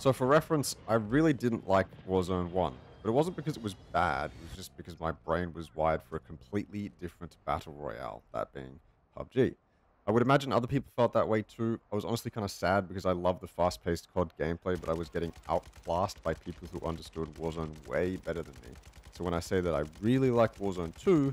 So for reference, I really didn't like Warzone 1, but it wasn't because it was bad, it was just because my brain was wired for a completely different battle royale, that being PUBG. I would imagine other people felt that way too. I was honestly kind of sad because I love the fast-paced COD gameplay, but I was getting outclassed by people who understood Warzone way better than me. So when I say that I really like Warzone 2,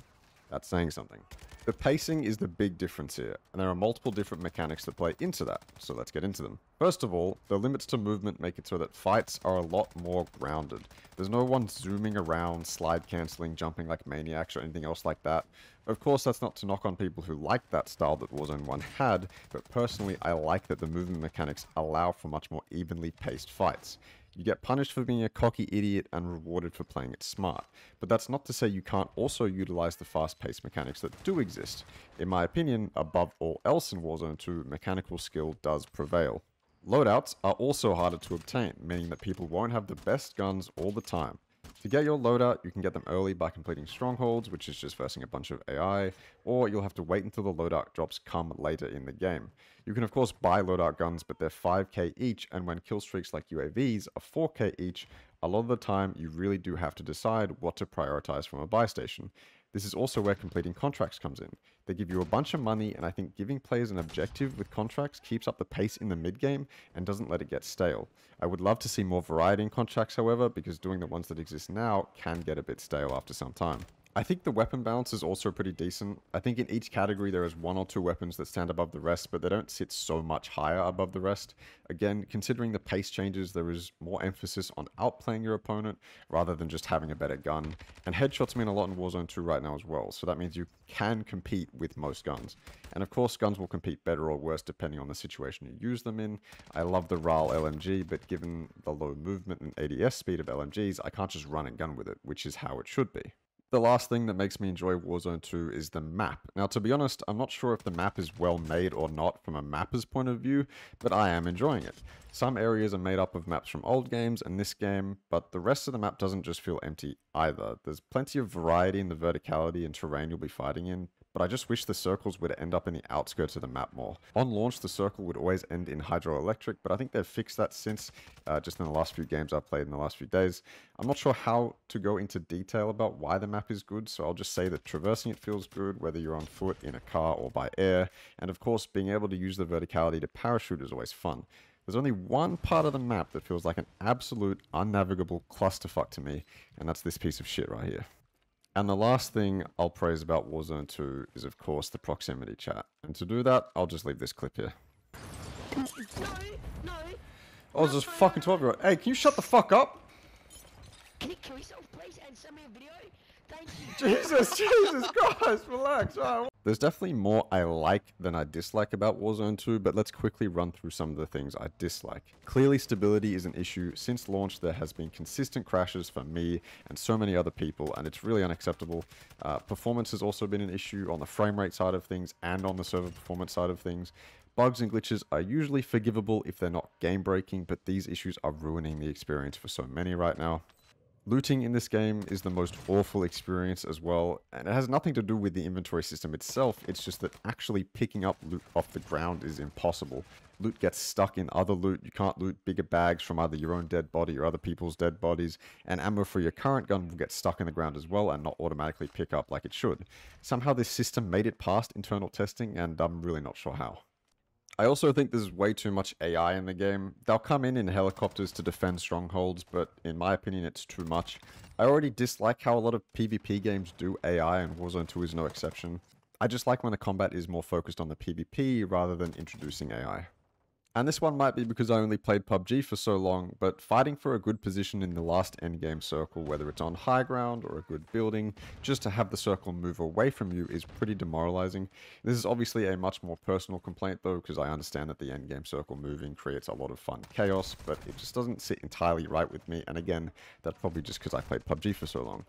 that's saying something. The pacing is the big difference here, and there are multiple different mechanics that play into that, so let's get into them. First of all, the limits to movement make it so that fights are a lot more grounded. There's no one zooming around, slide cancelling, jumping like maniacs or anything else like that. Of course, that's not to knock on people who like that style that Warzone 1 had, but personally I like that the movement mechanics allow for much more evenly paced fights. You get punished for being a cocky idiot and rewarded for playing it smart. But that's not to say you can't also utilize the fast-paced mechanics that do exist. In my opinion, above all else in Warzone 2, mechanical skill does prevail. Loadouts are also harder to obtain, meaning that people won't have the best guns all the time. To get your loadout, you can get them early by completing strongholds, which is just versing a bunch of AI, or you'll have to wait until the loadout drops come later in the game. You can of course buy loadout guns, but they're 5k each, and when kill streaks like UAVs are 4k each, a lot of the time you really do have to decide what to prioritize from a buy station. This is also where completing contracts comes in. They give you a bunch of money, and I think giving players an objective with contracts keeps up the pace in the mid-game and doesn't let it get stale. I would love to see more variety in contracts, however, because doing the ones that exist now can get a bit stale after some time. I think the weapon balance is also pretty decent. I think in each category there is one or two weapons that stand above the rest, but they don't sit so much higher above the rest. Again, considering the pace changes, there is more emphasis on outplaying your opponent rather than just having a better gun. And headshots mean a lot in Warzone 2 right now as well, so that means you can compete with most guns. And of course, guns will compete better or worse depending on the situation you use them in. I love the RAL LMG, but given the low movement and ADS speed of LMGs, I can't just run and gun with it, which is how it should be. The last thing that makes me enjoy Warzone 2 is the map. Now, to be honest, I'm not sure if the map is well made or not from a mapper's point of view, but I am enjoying it. Some areas are made up of maps from old games and this game, but the rest of the map doesn't just feel empty either. There's plenty of variety in the verticality and terrain you'll be fighting in, but I just wish the circles would end up in the outskirts of the map more. On launch, the circle would always end in hydroelectric, but I think they've fixed that since, just in the last few games I've played in the last few days. I'm not sure how to go into detail about why the map is good, so I'll just say that traversing it feels good, whether you're on foot, in a car, or by air, and of course, being able to use the verticality to parachute is always fun. There's only one part of the map that feels like an absolute unnavigable clusterfuck to me, and that's this piece of shit right here. And the last thing I'll praise about Warzone 2 is, of course, the proximity chat. And to do that, I'll just leave this clip here. No. I was just fucking 12-year-old. Hey, can you shut the fuck up? Can you kill yourself, please, and send me a video? Thank you. Jesus, guys, relax. There's definitely more I like than I dislike about Warzone 2, but let's quickly run through some of the things I dislike. Clearly, stability is an issue. Since launch, there has been consistent crashes for me and so many other people, and it's really unacceptable. Performance has also been an issue on the frame rate side of things and on the server performance side of things. Bugs and glitches are usually forgivable if they're not game-breaking, but these issues are ruining the experience for so many right now. Looting in this game is the most awful experience as well, and it has nothing to do with the inventory system itself, it's just that actually picking up loot off the ground is impossible. Loot gets stuck in other loot, you can't loot bigger bags from either your own dead body or other people's dead bodies, and ammo for your current gun will get stuck in the ground as well and not automatically pick up like it should. Somehow this system made it past internal testing, and I'm really not sure how. I also think there's way too much AI in the game. They'll come in helicopters to defend strongholds, but in my opinion it's too much. I already dislike how a lot of PvP games do AI, and Warzone 2 is no exception. I just like when the combat is more focused on the PvP rather than introducing AI. And this one might be because I only played PUBG for so long, but fighting for a good position in the last endgame circle, whether it's on high ground or a good building, just to have the circle move away from you is pretty demoralizing. This is obviously a much more personal complaint though, because I understand that the endgame circle moving creates a lot of fun chaos, but it just doesn't sit entirely right with me, and again, that's probably just because I played PUBG for so long.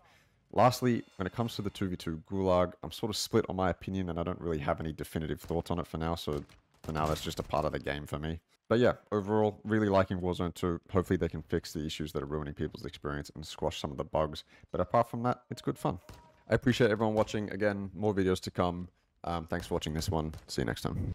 Lastly, when it comes to the 2v2 Gulag, I'm sort of split on my opinion, and I don't really have any definitive thoughts on it for now, so for now that's just a part of the game for me. But yeah, overall, really liking Warzone 2. Hopefully they can fix the issues that are ruining people's experience and squash some of the bugs. But apart from that, it's good fun. I appreciate everyone watching. Again, more videos to come. Thanks for watching this one. See you next time.